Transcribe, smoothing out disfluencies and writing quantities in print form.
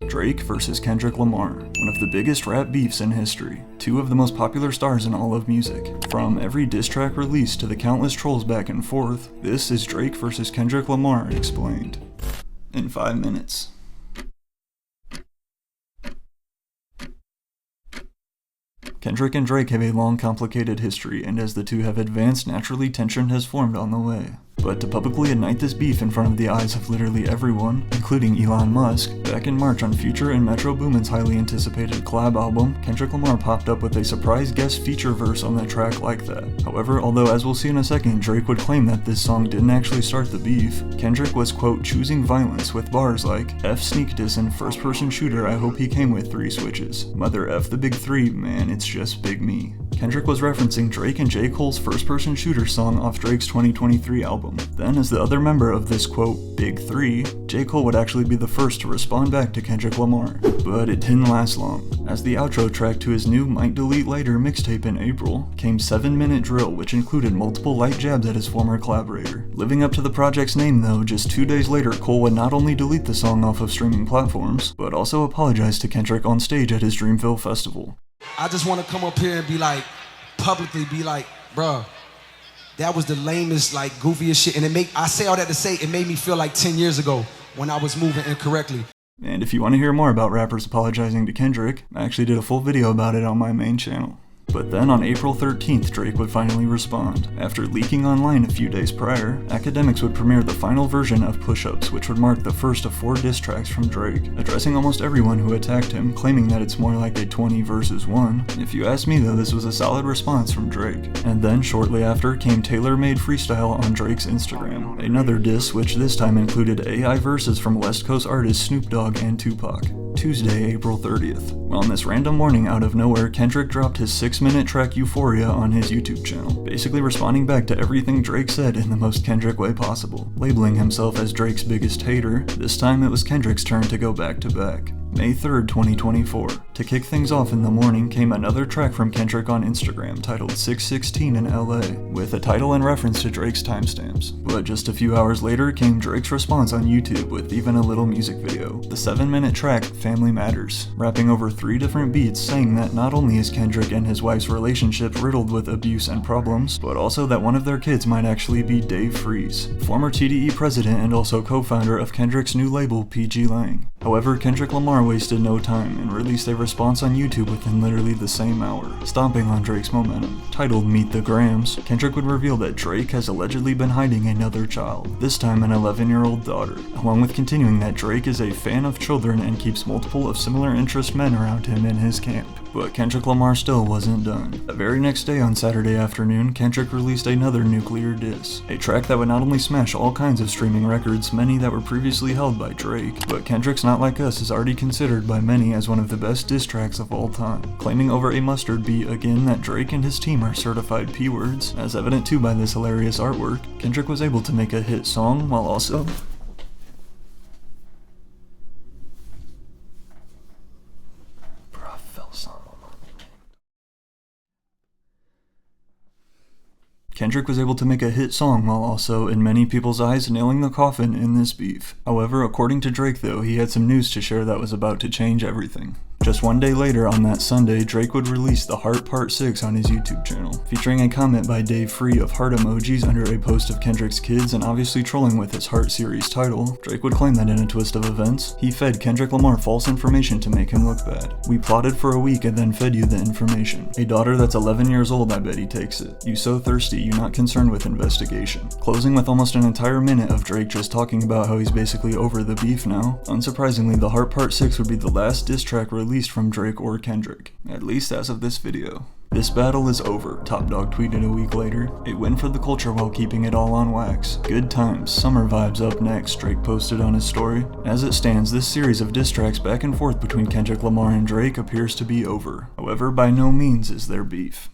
Drake versus Kendrick Lamar, one of the biggest rap beefs in history. Two of the most popular stars in all of music. From every diss track released to the countless trolls back and forth, this is Drake versus Kendrick Lamar explained in 5 minutes. Kendrick and Drake have a long, complicated history, and as the two have advanced, naturally tension has formed on the way. But to publicly ignite this beef in front of the eyes of literally everyone, including Elon Musk, back in March on Future and Metro Boomin's highly anticipated collab album, Kendrick Lamar popped up with a surprise guest feature verse on the track like that. However, although as we'll see in a second, Drake would claim that this song didn't actually start the beef, Kendrick was, quote, choosing violence with bars like, F sneak diss and first person shooter, I hope he came with 3 switches. Mother F the big 3, man, it's just big me. Kendrick was referencing Drake and J. Cole's first person shooter song off Drake's 2023 album. Then, as the other member of this, quote, big 3, J. Cole would actually be the first to respond back to Kendrick Lamar. But it didn't last long, as the outro track to his new Might Delete Later mixtape in April came 7-minute drill, which included multiple light jabs at his former collaborator. Living up to the project's name though, just 2 days later Cole would not only delete the song off of streaming platforms, but also apologize to Kendrick on stage at his Dreamville festival. I just want to come up here and be like, publicly be like, bruh, that was the lamest, like, goofiest shit. And I say all that to say, it made me feel like 10 years ago when I was moving incorrectly. And if you want to hear more about rappers apologizing to Kendrick, I actually did a full video about it on my main channel. But then on April 13th, Drake would finally respond. After leaking online a few days prior, academics would premiere the final version of Push-Ups, which would mark the first of 4 diss tracks from Drake, addressing almost everyone who attacked him, claiming that it's more like a 20 versus 1. If you ask me though, this was a solid response from Drake. And then shortly after came Tailor-Made Freestyle on Drake's Instagram, another diss which this time included AI verses from West Coast artists Snoop Dogg and Tupac. Tuesday, April 30th. Well, on this random morning out of nowhere, Kendrick dropped his 6-minute track Euphoria on his YouTube channel, basically responding back to everything Drake said in the most Kendrick way possible, labeling himself as Drake's biggest hater. This time it was Kendrick's turn to go back to back. May 3rd, 2024. To kick things off in the morning came another track from Kendrick on Instagram titled 616 in LA, with a title and reference to Drake's timestamps. But just a few hours later came Drake's response on YouTube with even a little music video, the 7-minute track Family Matters, rapping over 3 different beats saying that not only is Kendrick and his wife's relationship riddled with abuse and problems, but also that one of their kids might actually be Dave Freeze, former TDE president and also co-founder of Kendrick's new label PG Lang. However, Kendrick Lamar wasted no time and released a response on YouTube within literally the same hour, stomping on Drake's momentum. Titled Meet the Grams, Kendrick would reveal that Drake has allegedly been hiding another child, this time an 11-year-old daughter, along with continuing that Drake is a fan of children and keeps multiple of similar interest men around him in his camp. But Kendrick Lamar still wasn't done. The very next day on Saturday afternoon, Kendrick released another nuclear diss, a track that would not only smash all kinds of streaming records, many that were previously held by Drake, but Kendrick's Not Like Us is already considered by many as one of the best diss tracks of all time, claiming over a mustard beat again that Drake and his team are certified P-words. As evident too by this hilarious artwork, Kendrick was able to make a hit song while also Kendrick was able to make a hit song while also, in many people's eyes, nailing the coffin in this beef. However, according to Drake though, he had some news to share that was about to change everything. Just 1 day later, on that Sunday, Drake would release The Heart Part 6 on his YouTube channel, featuring a comment by Dave Free of heart emojis under a post of Kendrick's kids and obviously trolling with his Heart series title. Drake would claim that in a twist of events, he fed Kendrick Lamar false information to make him look bad. We plotted for a week and then fed you the information. A daughter that's 11 years old, I bet he takes it. You so thirsty, you not concerned with investigation. Closing with almost an entire minute of Drake just talking about how he's basically over the beef now. Unsurprisingly, The Heart Part 6 would be the last diss track released from Drake or Kendrick, at least as of this video. This battle is over, Top Dog tweeted a week later. A win for the culture while keeping it all on wax. Good times, summer vibes up next, Drake posted on his story. As it stands, this series of diss tracks back and forth between Kendrick Lamar and Drake appears to be over. However, by no means is there beef.